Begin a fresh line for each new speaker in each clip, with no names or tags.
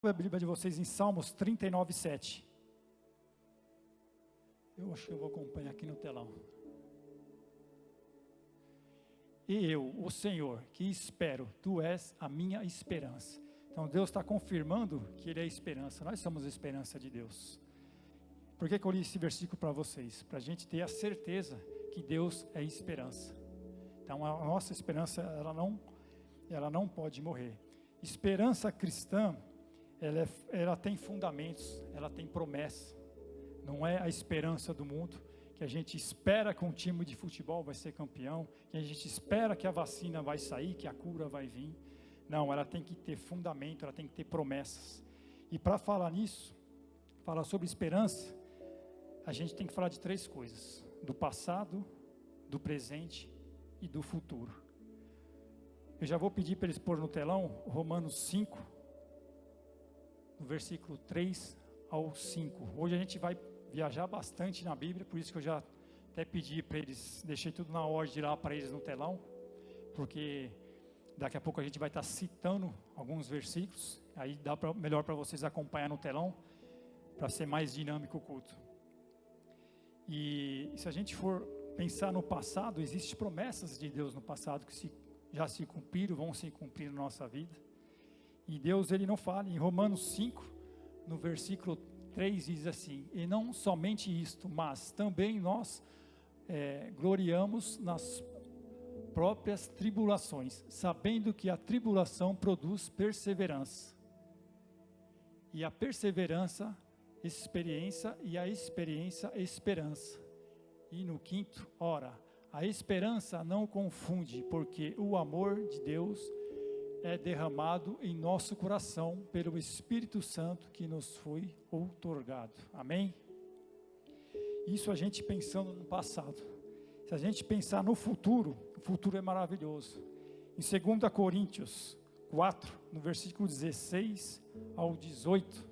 A Bíblia de vocês em Salmos 39, 7. Eu acho que eu vou acompanhar aqui no telão. E eu, o Senhor, que espero, Tu és a minha esperança. Então Deus está confirmando que Ele é a esperança. Nós somos a esperança de Deus. Por que eu li esse versículo para vocês? Para a gente ter a certeza que Deus é esperança. Então a nossa esperança, ela não pode morrer. Esperança cristã, ela tem fundamentos, ela tem promessa. Não é a esperança do mundo, que a gente espera que um time de futebol vai ser campeão, que a gente espera que a vacina vai sair, que a cura vai vir. Não, ela tem que ter fundamento, ela tem que ter promessas. E para falar nisso, falar sobre esperança, a gente tem que falar de três coisas: do passado, do presente e do futuro. Eu já vou pedir para eles pôr no telão Romanos 5, no versículo 3 ao 5. Hoje a gente vai viajar bastante na Bíblia, por isso que eu já até pedi para eles, deixei tudo na ordem lá para eles no telão, porque daqui a pouco a gente vai estar citando alguns versículos, aí dá melhor para vocês acompanhar no telão, para ser mais dinâmico o culto. E se a gente for pensar no passado, existem promessas de Deus no passado que já se cumpriram, vão se cumprir na nossa vida. E Deus, Ele não fala. Em Romanos 5, no versículo 3, diz assim: e não somente isto, mas também nós gloriamos nas próprias tribulações, sabendo que a tribulação produz perseverança. E a perseverança, experiência, e a experiência, esperança. E no quinto, ora, a esperança não confunde, porque o amor de Deus é derramado em nosso coração pelo Espírito Santo que nos foi outorgado. Amém? Isso a gente pensando no passado. Se a gente pensar no futuro, o futuro é maravilhoso. Em 2 Coríntios 4, no versículo 16 ao 18.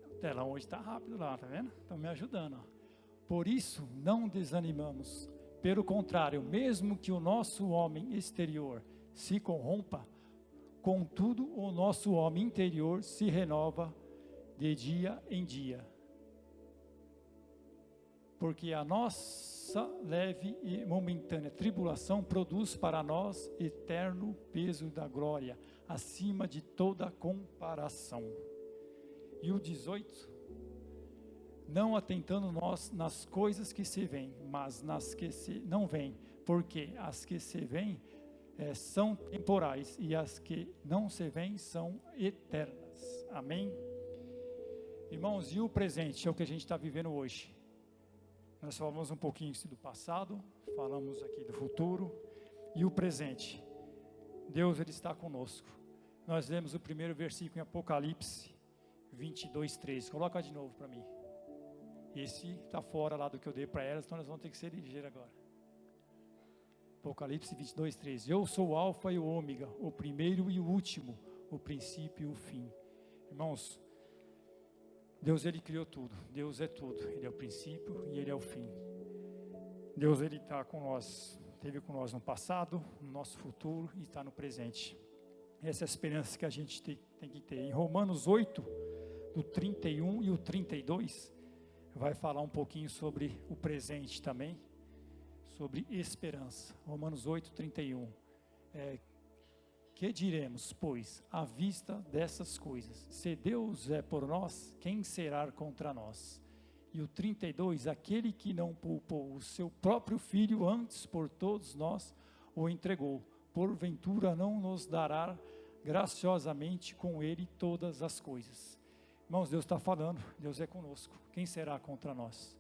O telão hoje está rápido lá, tá vendo? Estão me ajudando, ó. Por isso, não desanimamos. Pelo contrário, mesmo que o nosso homem exterior se corrompa, contudo o nosso homem interior se renova de dia em dia. Porque a nossa leve e momentânea tribulação produz para nós eterno peso da glória, acima de toda comparação. E o 18... não atentando nós nas coisas que se veem, mas nas que se não veem, porque as que se veem são temporais, e as que não se veem são eternas. Amém? Irmãos, e o presente é o que a gente está vivendo hoje. Nós falamos um pouquinho do passado, falamos aqui do futuro, e o presente. Deus, Ele está conosco. Nós lemos o primeiro versículo em Apocalipse 22, 13. Coloca de novo para mim. Esse está fora lá do que eu dei para elas, então nós vamos ter que ser ligeiros agora. Apocalipse 22, 13. Eu sou o alfa e o ômega, o primeiro e o último, o princípio e o fim. Irmãos, Deus, Ele criou tudo. Deus é tudo. Ele é o princípio e Ele é o fim. Deus, Ele está com nós, esteve com nós no passado, no nosso futuro e está no presente. Essa é a esperança que a gente tem que ter. Em Romanos 8, do 31 e o 32, vai falar um pouquinho sobre o presente também, sobre esperança. Romanos 8, 31. Que diremos, pois, à vista dessas coisas? Se Deus é por nós, quem será contra nós? E o 32, aquele que não poupou o seu próprio filho, antes por todos nós o entregou, porventura não nos dará graciosamente com ele todas as coisas? Irmãos, Deus está falando, Deus é conosco, quem será contra nós?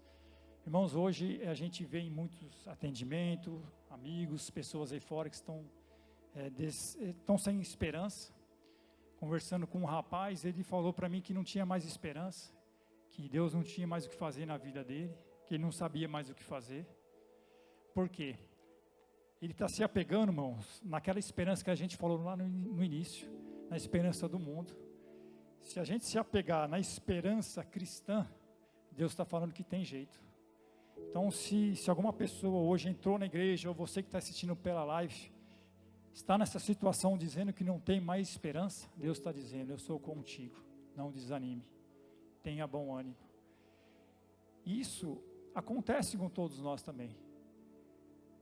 Irmãos, hoje a gente vê em muitos atendimentos, amigos, pessoas aí fora que estão sem esperança. Conversando com um rapaz, ele falou para mim que não tinha mais esperança, que Deus não tinha mais o que fazer na vida dele, que ele não sabia mais o que fazer. Por quê? Ele está se apegando, irmãos, naquela esperança que a gente falou lá no início, na esperança do mundo. Se a gente se apegar na esperança cristã, Deus está falando que tem jeito. Então, se alguma pessoa hoje entrou na igreja, ou você que está assistindo pela live, está nessa situação dizendo que não tem mais esperança, Deus está dizendo, eu sou contigo, não desanime, tenha bom ânimo. Isso acontece com todos nós também.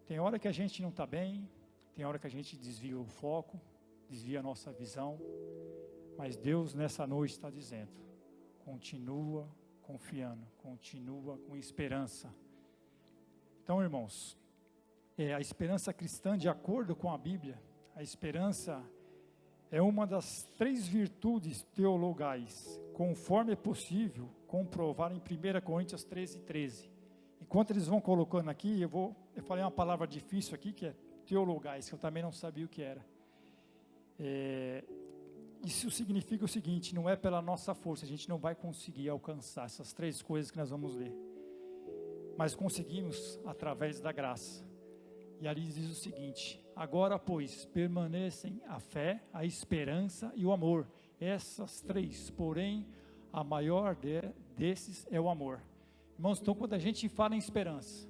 Tem hora que a gente não está bem, tem hora que a gente desvia o foco, desvia a nossa visão, mas Deus nessa noite está dizendo, continua confiando, continua com esperança. Então, irmãos, a esperança cristã, de acordo com a Bíblia, a esperança é uma das 3 virtudes teologais, conforme é possível comprovar em 1 Coríntios 13:13. Enquanto eles vão colocando aqui, eu falei uma palavra difícil aqui, que é teologais, que eu também não sabia o que era. Isso significa o seguinte, não é pela nossa força, a gente não vai conseguir alcançar essas 3 coisas que nós vamos ler, mas conseguimos através da graça. E ali diz o seguinte, agora pois, permanecem a fé, a esperança e o amor, essas 3, porém, a maior desses é o amor. Irmãos, então quando a gente fala em esperança,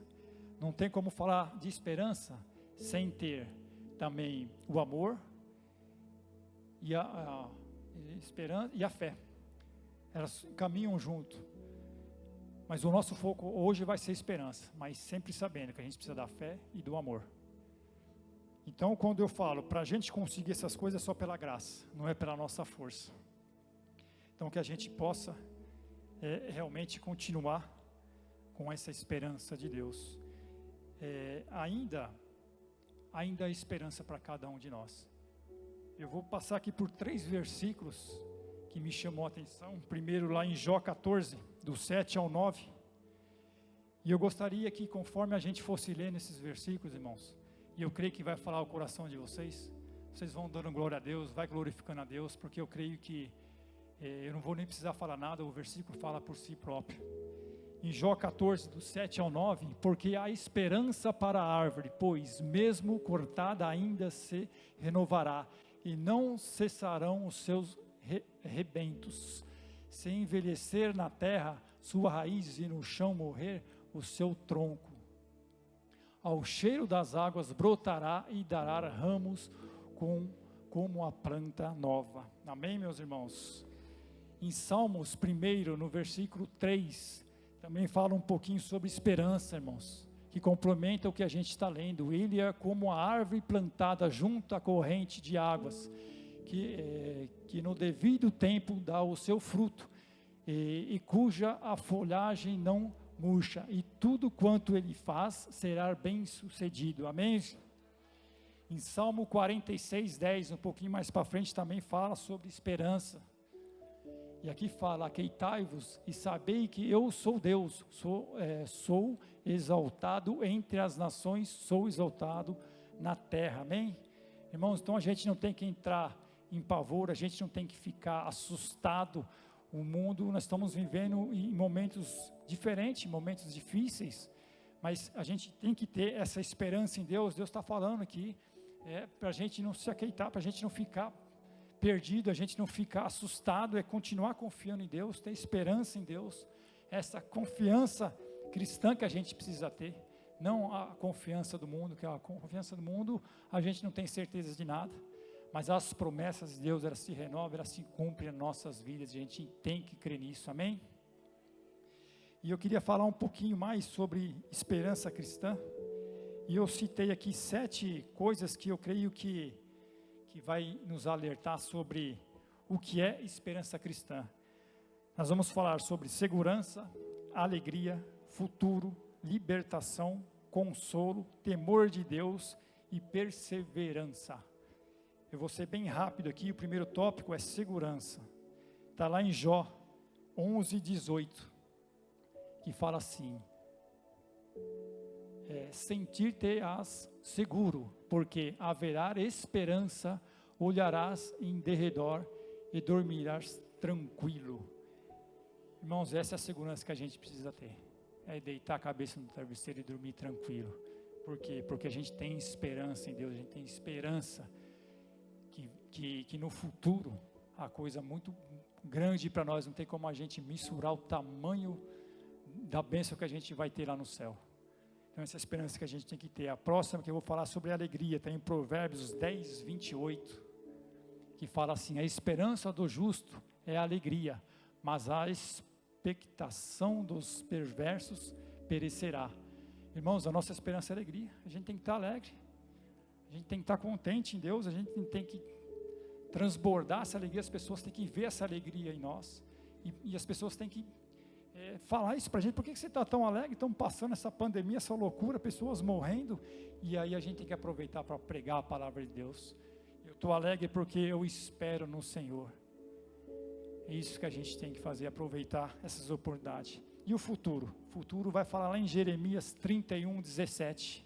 não tem como falar de esperança sem ter também o amor e a esperança e a fé. Elas caminham junto. Mas o nosso foco hoje vai ser esperança, mas sempre sabendo que a gente precisa da fé e do amor. Então, quando eu falo, para a gente conseguir essas coisas é só pela graça, não é pela nossa força. Então, que a gente possa realmente continuar com essa esperança de Deus. Ainda há esperança para cada um de nós. Eu vou passar aqui por 3 versículos que me chamou a atenção. Primeiro lá em Jó 14, do 7 ao 9. E eu gostaria que, conforme a gente fosse ler nesses versículos, irmãos, e eu creio que vai falar o coração de vocês, vocês vão dando glória a Deus, vai glorificando a Deus, porque eu creio que eu não vou nem precisar falar nada, o versículo fala por si próprio. Em Jó 14, do 7 ao 9, porque há esperança para a árvore, pois mesmo cortada ainda se renovará, e não cessarão os seus rebentos. Se envelhecer na terra sua raiz e no chão morrer o seu tronco, ao cheiro das águas brotará e dará ramos como a planta nova. Amém, meus irmãos? Em Salmos 1, no versículo 3, também fala um pouquinho sobre esperança, irmãos, que complementa o que a gente está lendo. Ele é como a árvore plantada junto à corrente de águas, que no devido tempo dá o seu fruto, e cuja a folhagem não murcha, e tudo quanto ele faz será bem sucedido. Amém? Em Salmo 46, 10, um pouquinho mais para frente, também fala sobre esperança. E aqui fala, aqueitai-vos e sabei que eu sou Deus, sou exaltado entre as nações, sou exaltado na terra. Amém? Irmãos, então a gente não tem que entrar em pavor, a gente não tem que ficar assustado. O mundo, nós estamos vivendo em momentos diferentes, momentos difíceis, mas a gente tem que ter essa esperança em Deus. Deus está falando aqui, para a gente não se aqueitar, para a gente não ficar perdido, a gente não ficar assustado, continuar confiando em Deus, ter esperança em Deus, essa confiança cristã que a gente precisa ter, não a confiança do mundo, que a confiança do mundo a gente não tem certeza de nada, mas as promessas de Deus, elas se renovam, elas se cumprem em nossas vidas, e a gente tem que crer nisso, amém? E eu queria falar um pouquinho mais sobre esperança cristã, e eu citei aqui 7 coisas que eu creio que vai nos alertar sobre o que é esperança cristã. Nós vamos falar sobre segurança, alegria, futuro, libertação, consolo, temor de Deus e perseverança. Eu vou ser bem rápido aqui, o primeiro tópico é segurança. Está lá em Jó 11, 18, que fala assim, sentir-te-ás seguro, porque haverá esperança, olharás em derredor e dormirás tranquilo. Irmãos, essa é a segurança que a gente precisa ter, é deitar a cabeça no travesseiro e dormir tranquilo. Por quê? Porque a gente tem esperança em Deus, a gente tem esperança que no futuro a coisa muito grande para nós, não tem como a gente mensurar o tamanho da bênção que a gente vai ter lá no céu. Então essa é a esperança que a gente tem que ter. A próxima que eu vou falar sobre alegria, está em Provérbios 10, 28, que fala assim: a esperança do justo é a alegria, mas a expectação dos perversos perecerá. Irmãos, a nossa esperança é alegria, a gente tem que estar alegre, a gente tem que estar contente em Deus, a gente tem que transbordar essa alegria, as pessoas têm que ver essa alegria em nós, e as pessoas têm que falar isso para a gente: por que você está tão alegre? Estamos passando essa pandemia, essa loucura, pessoas morrendo, e aí a gente tem que aproveitar para pregar a palavra de Deus. Eu estou alegre porque eu espero no Senhor. É isso que a gente tem que fazer, aproveitar essas oportunidades. E o futuro? O futuro vai falar lá em Jeremias 31, 17.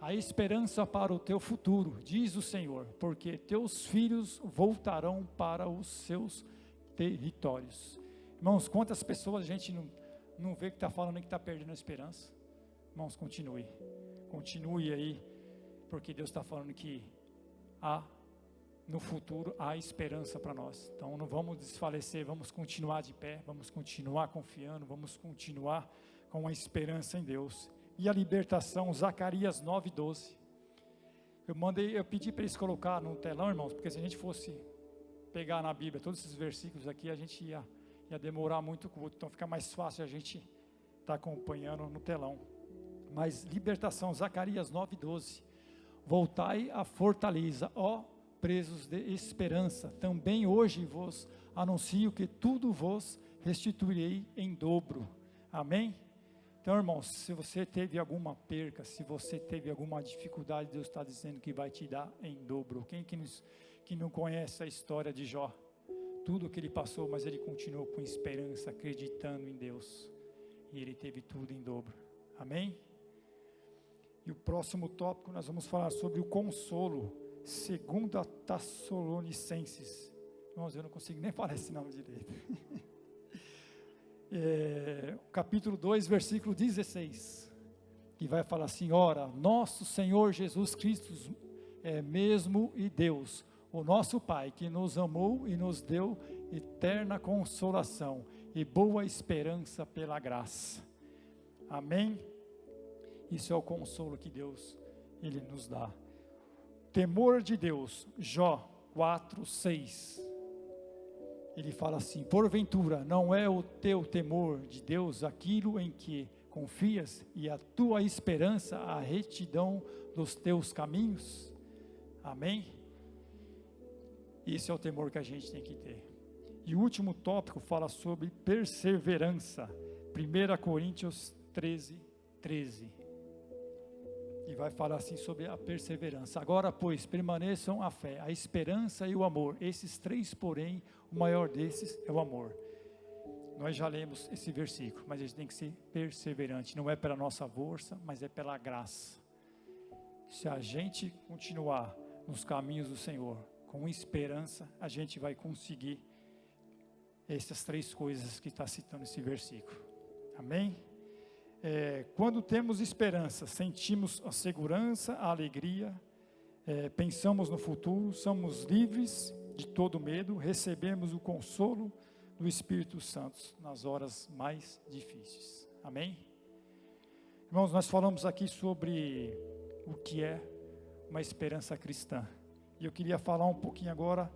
A esperança para o teu futuro, diz o Senhor, porque teus filhos voltarão para os seus territórios. Irmãos, quantas pessoas a gente não vê que está falando que está perdendo a esperança? Irmãos, continue aí, porque Deus está falando que no futuro há esperança para nós. Então não vamos desfalecer, vamos continuar de pé, vamos continuar confiando, vamos continuar com a esperança em Deus. E a libertação, Zacarias 9:12. Eu pedi para eles colocar no telão, irmãos, porque se a gente fosse pegar na Bíblia todos esses versículos aqui, a gente ia demorar muito o culto, então fica mais fácil a gente estar acompanhando no telão. Mas libertação, Zacarias 9:12. Voltai à fortaleza, ó presos de esperança, também hoje vos anuncio que tudo vos restituirei em dobro. Amém? Então, irmãos, se você teve alguma perca, se você teve alguma dificuldade, Deus está dizendo que vai te dar em dobro. Quem que não conhece a história de Jó? Tudo que ele passou, mas ele continuou com esperança, acreditando em Deus, e ele teve tudo em dobro. Amém? E o próximo tópico nós vamos falar sobre o consolo, 2 Tessalonicenses. Irmãos, eu não consigo nem falar esse nome direito. Capítulo 2, versículo 16, que vai falar assim: ora, nosso Senhor Jesus Cristo é mesmo e Deus, o nosso Pai, que nos amou e nos deu eterna consolação e boa esperança pela graça. Amém? Isso é o consolo que Deus, Ele nos dá. Temor de Deus, Jó 4:6. Ele fala assim: porventura não é o teu temor de Deus aquilo em que confias, e a tua esperança a retidão dos teus caminhos? Amém? Esse é o temor que a gente tem que ter. E o último tópico fala sobre perseverança, 1 Coríntios 13:13. E vai falar assim sobre a perseverança. Agora, pois, permaneçam a fé, a esperança e o amor. Esses três, porém, o maior desses é o amor. Nós já lemos esse versículo, mas a gente tem que ser perseverante. Não é pela nossa força, mas é pela graça. Se a gente continuar nos caminhos do Senhor, com esperança, a gente vai conseguir essas três coisas que está citando esse versículo. Amém? Quando temos esperança, sentimos a segurança, a alegria, pensamos no futuro, somos livres de todo medo, recebemos o consolo do Espírito Santo nas horas mais difíceis. Amém? Irmãos, nós falamos aqui sobre o que é uma esperança cristã. E eu queria falar um pouquinho agora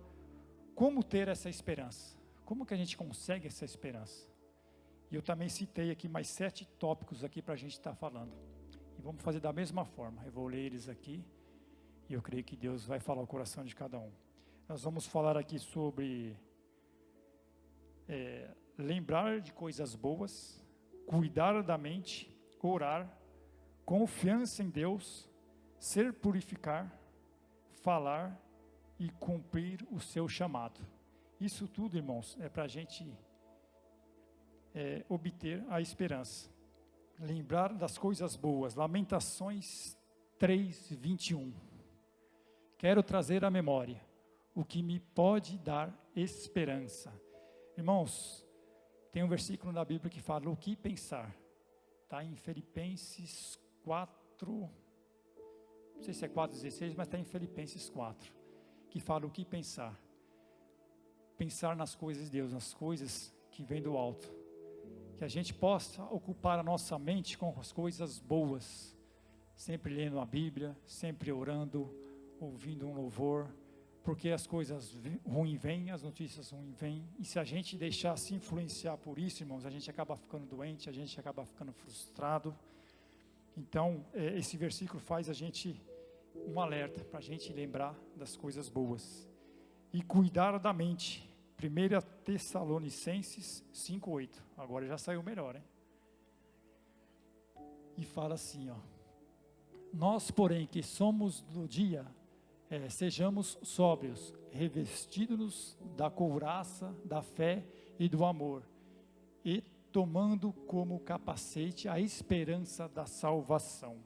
como ter essa esperança. Como que a gente consegue essa esperança? E eu também citei aqui mais 7 tópicos aqui para a gente estar falando. E vamos fazer da mesma forma. Eu vou ler eles aqui e eu creio que Deus vai falar o coração de cada um. Nós vamos falar aqui sobre lembrar de coisas boas, cuidar da mente, orar, confiança em Deus, ser purificar, falar e cumprir o seu chamado. Isso tudo, irmãos, é para a gente obter a esperança. Lembrar das coisas boas. Lamentações 3:21. Quero trazer à memória o que me pode dar esperança. Irmãos, tem um versículo na Bíblia que fala o que pensar. Está em Filipenses 4, não sei se é 4:16, mas está em Filipenses 4, que fala o que pensar. Pensar nas coisas de Deus, nas coisas que vêm do alto. que a gente possa ocupar a nossa mente com as coisas boas, sempre lendo a Bíblia, sempre orando, ouvindo um louvor, porque as coisas ruins vêm, as notícias ruins vêm, e se a gente deixar se influenciar por isso, irmãos, a gente acaba ficando doente, a gente acaba ficando frustrado. Então, esse versículo faz a gente um alerta, para a gente lembrar das coisas boas, e cuidar da mente. 1 Tessalonicenses 5:8, agora já saiu melhor, hein? E fala assim, ó: nós, porém, que somos do dia, sejamos sóbrios, revestidos-nos da couraça, da fé e do amor, e tomando como capacete a esperança da salvação.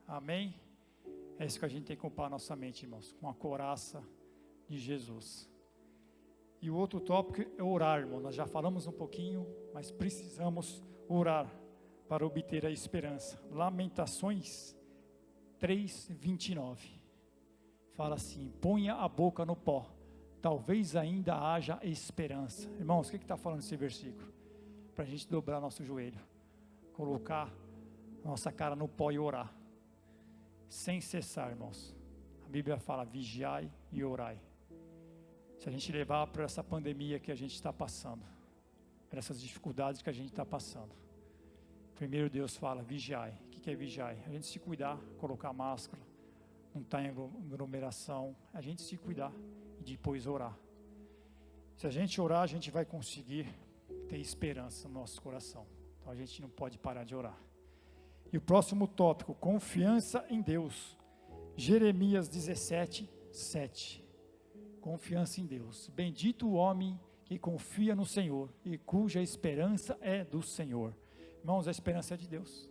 Amém? É isso que a gente tem que ocupar a nossa mente, irmãos, com a couraça de Jesus. E o outro tópico é orar, irmão. Nós já falamos um pouquinho, mas precisamos orar para obter a esperança. Lamentações 3:29 fala assim: ponha a boca no pó, talvez ainda haja esperança. Irmãos, o que está falando esse versículo? Para a gente dobrar nosso joelho, colocar nossa cara no pó e orar, sem cessar, irmãos. A Bíblia fala: vigiai e orai. Se a gente levar para essa pandemia que a gente está passando, para essas dificuldades que a gente está passando, primeiro Deus fala: vigiai. O que é vigiai? A gente se cuidar, colocar máscara, não estar em aglomeração, a gente se cuidar e depois orar. Se a gente orar, a gente vai conseguir ter esperança no nosso coração. Então a gente não pode parar de orar. E o próximo tópico: confiança em Deus. Jeremias 17:7. Confiança em Deus. Bendito o homem que confia no Senhor e cuja esperança é do Senhor. Irmãos, a esperança é de Deus.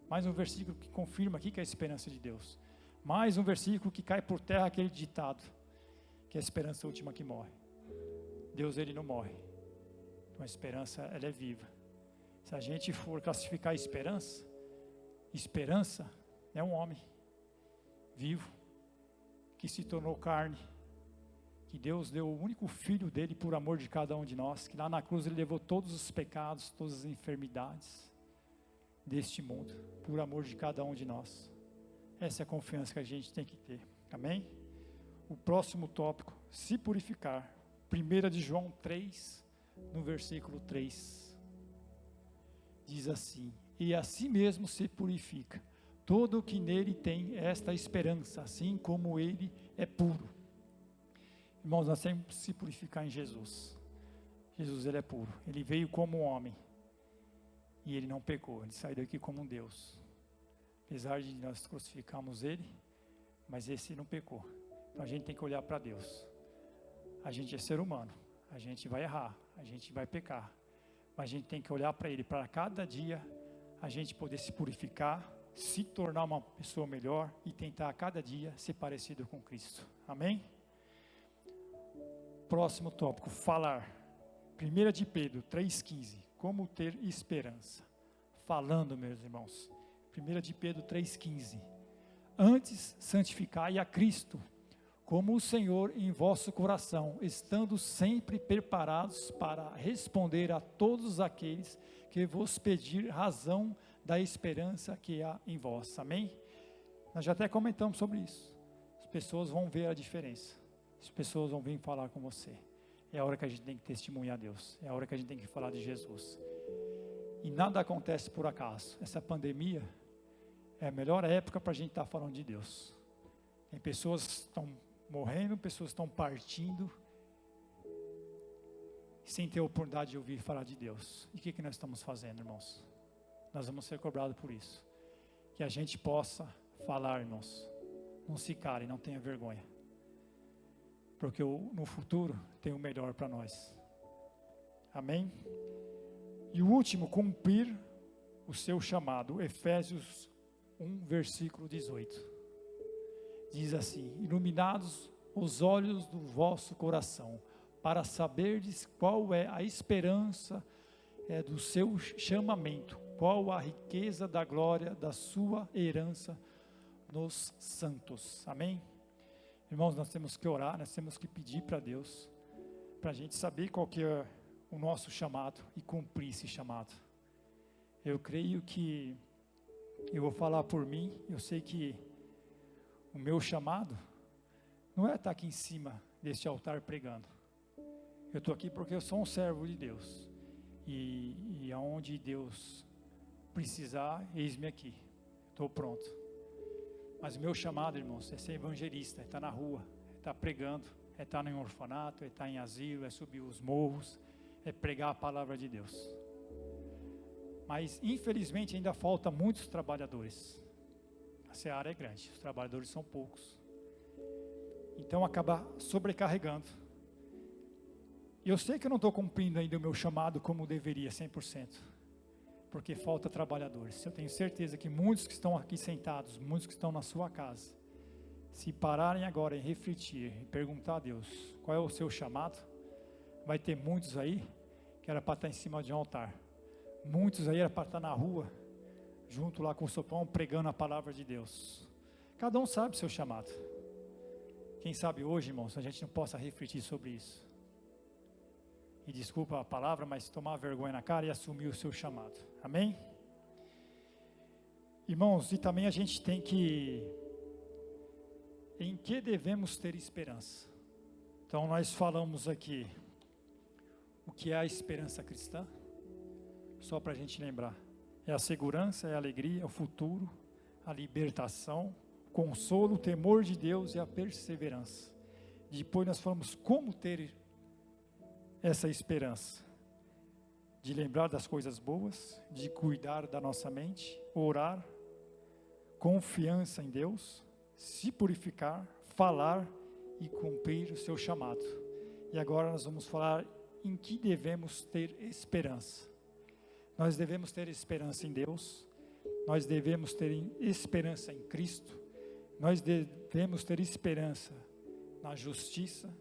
Mais um versículo que confirma aqui que é a esperança de Deus. Mais um versículo que cai por terra aquele ditado, que é a esperança última que morre. Deus, ele não morre. Então a esperança, ela é viva. Se a gente for classificar a esperança, esperança é um homem vivo, que se tornou carne, que Deus deu o único filho dele por amor de cada um de nós, que lá na cruz ele levou todos os pecados, todas as enfermidades deste mundo, por amor de cada um de nós. Essa é a confiança que a gente tem que ter, amém? O próximo tópico: se purificar. 1 de João 3, no versículo 3, diz assim: e a si mesmo se purifica todo o que nele tem esta esperança, assim como ele é puro. Irmãos, nós temos que se purificar em Jesus. Jesus, ele é puro. Ele veio como um homem e ele não pecou. Ele saiu daqui como um Deus. Apesar de nós crucificarmos ele, mas esse não pecou. Então a gente tem que olhar para Deus. A gente é ser humano. A gente vai errar. A gente vai pecar. Mas a gente tem que olhar para ele, para cada dia a gente poder se purificar, se tornar uma pessoa melhor e tentar a cada dia ser parecido com Cristo. Amém? Próximo tópico: falar. 1 de Pedro 3,15. Como ter esperança? Falando, meus irmãos. 1 de Pedro 3,15. Antes santificai a Cristo, como o Senhor em vosso coração, estando sempre preparados para responder a todos aqueles que vos pedir razão da esperança que há em vós. Amém? Nós já até comentamos sobre isso. As pessoas vão ver a diferença. As pessoas vão vir falar com você. É a hora que a gente tem que testemunhar Deus. É a hora que a gente tem que falar de Jesus. E nada acontece por acaso. Essa pandemia é a melhor época para a gente estar falando de Deus. Tem pessoas que estão morrendo, pessoas que estão partindo, sem ter a oportunidade de ouvir falar de Deus. E o que nós estamos fazendo, irmãos? Nós vamos ser cobrados por isso. Que a gente possa falar, irmãos. Não se cale, não tenha vergonha. Porque no futuro tem o melhor para nós. Amém? E o último: cumprir o seu chamado. Efésios 1, versículo 18. Diz assim: iluminados os olhos do vosso coração, para saberdes qual é a esperança do seu chamamento, qual a riqueza da glória da sua herança nos santos. Amém? Irmãos, nós temos que orar, nós temos que pedir para Deus, para a gente saber qual que é o nosso chamado e cumprir esse chamado. Eu creio que, eu vou falar por mim, eu sei que o meu chamado não é estar aqui em cima deste altar pregando. Eu estou aqui porque eu sou um servo de Deus. E aonde Deus precisar, eis-me aqui. Estou pronto. Mas o meu chamado, irmãos, é ser evangelista, é estar na rua, é estar pregando, é estar em orfanato, é estar em asilo, é subir os morros, é pregar a palavra de Deus. Mas infelizmente ainda falta muitos trabalhadores. A seara é grande, os trabalhadores são poucos. Então acaba sobrecarregando. Eu sei que eu não estou cumprindo ainda o meu chamado como deveria, 100%. Porque falta trabalhadores. Eu tenho certeza que muitos que estão aqui sentados, muitos que estão na sua casa, se pararem agora e refletir e perguntar a Deus qual é o seu chamado, vai ter muitos aí que era para estar em cima de um altar. Muitos aí era para estar na rua, junto lá com o sopão, pregando a palavra de Deus. Cada um sabe o seu chamado. Quem sabe hoje, irmãos, a gente não possa refletir sobre isso. E desculpa a palavra, mas tomar vergonha na cara e assumir o seu chamado. Amém? Irmãos, e também a gente tem que... Em que devemos ter esperança? Então nós falamos aqui o que é a esperança cristã. Só para a gente lembrar. É a segurança, é a alegria, é o futuro, a libertação, o consolo, o temor de Deus e a perseverança. Depois nós falamos como ter essa esperança. De lembrar das coisas boas, de cuidar da nossa mente, orar, confiança em Deus, se purificar, falar e cumprir o seu chamado. E agora nós vamos falar em que devemos ter esperança. Nós devemos ter esperança em Deus, nós devemos ter esperança em Cristo, nós devemos ter esperança na justiça,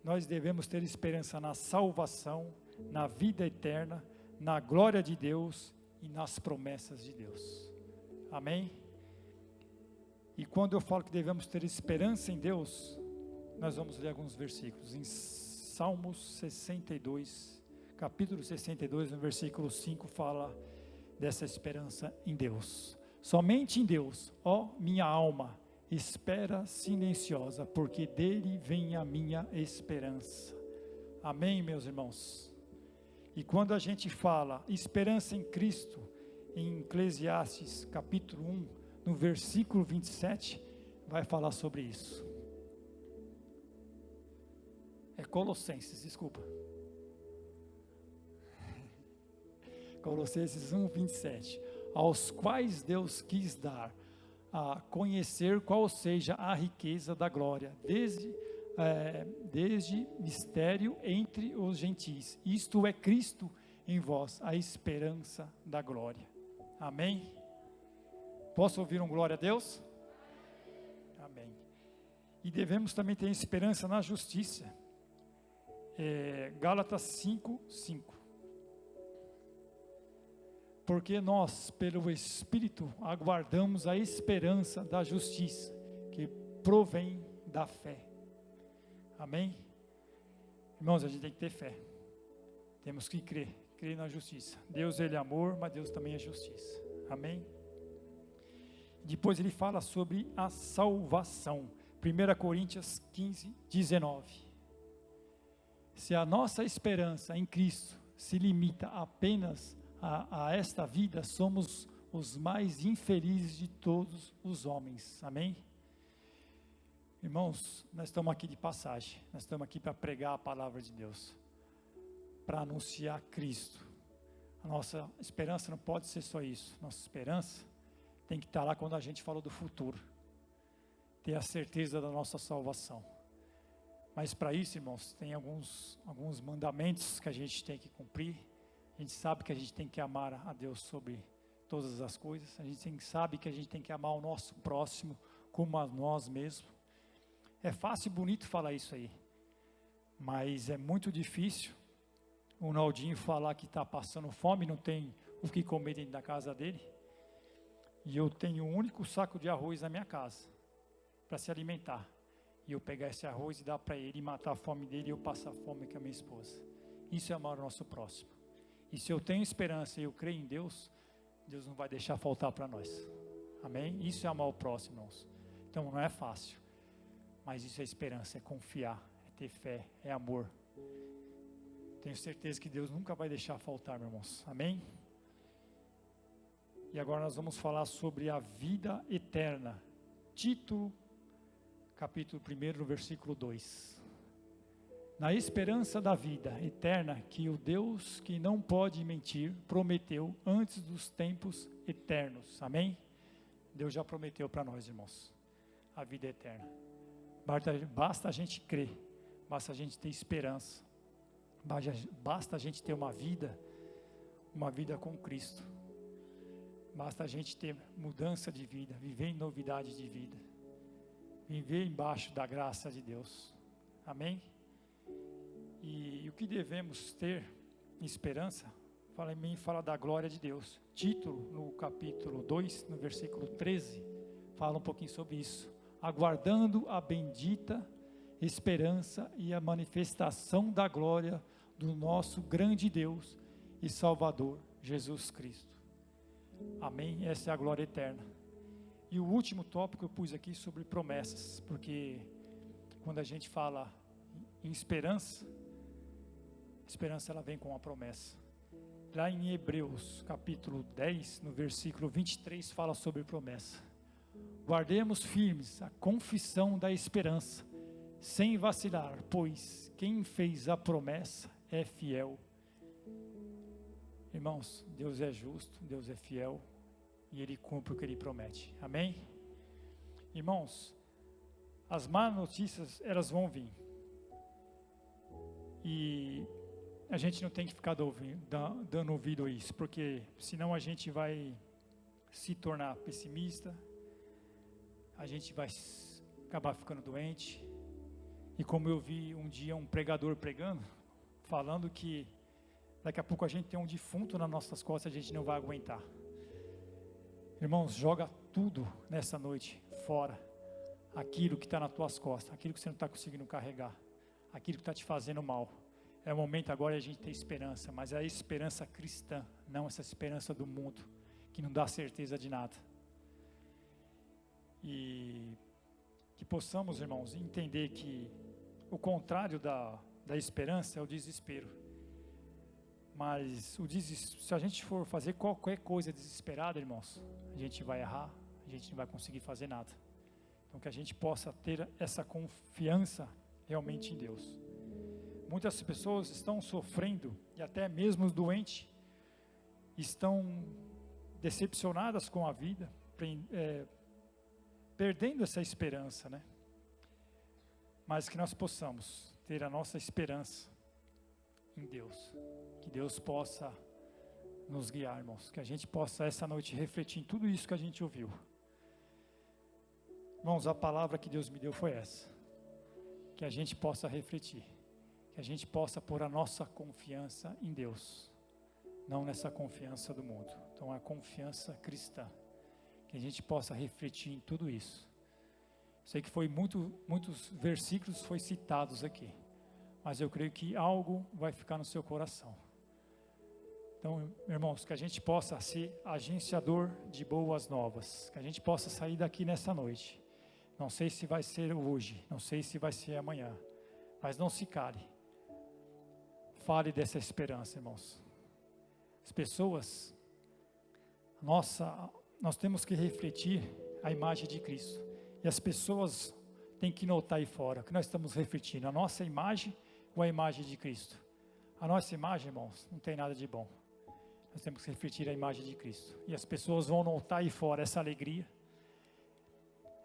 nós devemos ter esperança na salvação, na vida eterna, na glória de Deus e nas promessas de Deus. Amém? E quando eu falo que devemos ter esperança em Deus, nós vamos ler alguns versículos. Em Salmos 62, capítulo 62, no versículo 5, fala dessa esperança em Deus. Somente em Deus, ó minha alma, espera silenciosa, porque dele vem a minha esperança. Amém, meus irmãos? E quando a gente fala esperança em Cristo, em Eclesiastes capítulo 1, no versículo 27, vai falar sobre isso. É Colossenses, desculpa. Colossenses 1, 27. Aos quais Deus quis dar a conhecer qual seja a riqueza da glória, desde mistério entre os gentis. Isto é Cristo em vós, a esperança da glória. Amém? Posso ouvir um glória a Deus? Amém. E devemos também ter esperança na justiça. Gálatas 5, 5. Porque nós, pelo Espírito, aguardamos a esperança da justiça, que provém da fé. Amém? Irmãos, a gente tem que ter fé. Temos que crer na justiça. Deus, Ele é amor, mas Deus também é justiça. Amém? Depois ele fala sobre a salvação. 1 Coríntios 15, 19. Se a nossa esperança em Cristo se limita apenas a esta vida, somos os mais infelizes de todos os homens. Amém? Irmãos, nós estamos aqui de passagem. Nós estamos aqui para pregar a palavra de Deus, para anunciar Cristo. A nossa esperança não pode ser só isso. Nossa esperança tem que estar lá quando a gente fala do futuro, ter a certeza da nossa salvação. Mas para isso, irmãos, tem alguns mandamentos que a gente tem que cumprir. A gente sabe que a gente tem que amar a Deus sobre todas as coisas. A gente sabe que a gente tem que amar o nosso próximo como a nós mesmos. É fácil e bonito falar isso aí, mas é muito difícil o Naldinho falar que está passando fome, não tem o que comer dentro da casa dele. E eu tenho um único saco de arroz na minha casa, para se alimentar. E eu pegar esse arroz e dar para ele, e matar a fome dele, e eu passar fome com a minha esposa. Isso é amar o nosso próximo. E se eu tenho esperança e eu creio em Deus, Deus não vai deixar faltar para nós. Amém? Isso é amar o próximo, irmãos. Então não é fácil, mas isso é esperança, é confiar, é ter fé, é amor. Tenho certeza que Deus nunca vai deixar faltar, meus irmãos. Amém? E agora nós vamos falar sobre a vida eterna. Tito, capítulo 1, no versículo 2. Na esperança da vida eterna que o Deus que não pode mentir prometeu antes dos tempos eternos. Amém? Deus já prometeu para nós, irmãos, a vida eterna. Basta a gente crer, basta a gente ter esperança, basta a gente ter uma vida com Cristo. Basta a gente ter mudança de vida, viver em novidade de vida, viver embaixo da graça de Deus. Amém? E o que devemos ter esperança, fala da glória de Deus. Tito, no capítulo 2, no versículo 13, fala um pouquinho sobre isso. Aguardando a bendita esperança e a manifestação da glória do nosso grande Deus e Salvador, Jesus Cristo. Amém? Essa é a glória eterna. E o último tópico eu pus aqui sobre promessas, porque quando a gente fala em esperança, ela vem com uma promessa. Lá em Hebreus, capítulo 10, no versículo 23, fala sobre promessa. Guardemos firmes a confissão da esperança, sem vacilar, pois quem fez a promessa é fiel. Irmãos, Deus é justo, Deus é fiel, e Ele cumpre o que Ele promete. Amém? Irmãos, as más notícias, elas vão vir. E a gente não tem que ficar dando ouvido a isso, porque senão a gente vai se tornar pessimista, a gente vai acabar ficando doente. E como eu vi um dia um pregador pregando, falando que daqui a pouco a gente tem um defunto nas nossas costas, a gente não vai aguentar. Irmãos, joga tudo nessa noite fora, aquilo que está nas tuas costas, aquilo que você não está conseguindo carregar, aquilo que está te fazendo mal. É o momento agora de a gente ter esperança, mas é a esperança cristã, não essa esperança do mundo, que não dá certeza de nada. E que possamos, irmãos, entender que o contrário da esperança é o desespero. Mas se a gente for fazer qualquer coisa desesperada, irmãos, a gente vai errar, a gente não vai conseguir fazer nada. Então que a gente possa ter essa confiança realmente em Deus. Muitas pessoas estão sofrendo, e até mesmo os doentes, estão decepcionadas com a vida, perdendo essa esperança, né? Mas que nós possamos ter a nossa esperança em Deus, que Deus possa nos guiar, irmãos, que a gente possa essa noite refletir em tudo isso que a gente ouviu. Irmãos, a palavra que Deus me deu foi essa, que a gente possa refletir, que a gente possa pôr a nossa confiança em Deus, não nessa confiança do mundo. Então a confiança cristã, que a gente possa refletir em tudo isso. Sei que foi muitos versículos foi citados aqui, mas eu creio que algo vai ficar no seu coração. Então, irmãos, que a gente possa ser agenciador de boas novas, que a gente possa sair daqui nessa noite. Não sei se vai ser hoje, não sei se vai ser amanhã, mas não se cale. Fale dessa esperança, irmãos. As pessoas, nós temos que refletir a imagem de Cristo. E as pessoas têm que notar aí fora que nós estamos refletindo a nossa imagem ou a imagem de Cristo. A nossa imagem, irmãos, não tem nada de bom. Nós temos que refletir a imagem de Cristo. E as pessoas vão notar aí fora essa alegria,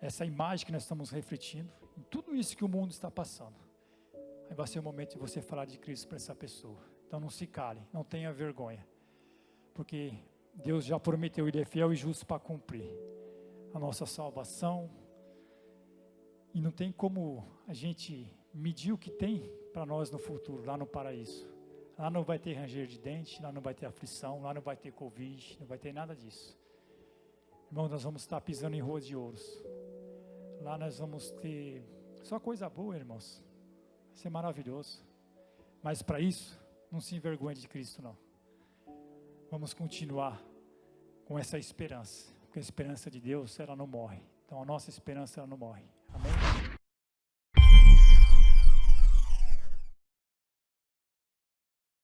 essa imagem que nós estamos refletindo, em tudo isso que o mundo está passando. Aí vai ser o momento de você falar de Cristo para essa pessoa. Então não se cale, não tenha vergonha. Porque Deus já prometeu, Ele é fiel e justo para cumprir a nossa salvação. E não tem como a gente medir o que tem para nós no futuro, lá no paraíso. Lá não vai ter ranger de dente, lá não vai ter aflição, lá não vai ter Covid, não vai ter nada disso. Irmãos, nós vamos estar pisando em ruas de ouros. Lá nós vamos ter só coisa boa, irmãos. Vai ser maravilhoso. Mas para isso, Não se envergonhe de Cristo, não. Vamos continuar com essa esperança, porque a esperança de Deus, ela não morre. Então a nossa esperança, ela não morre.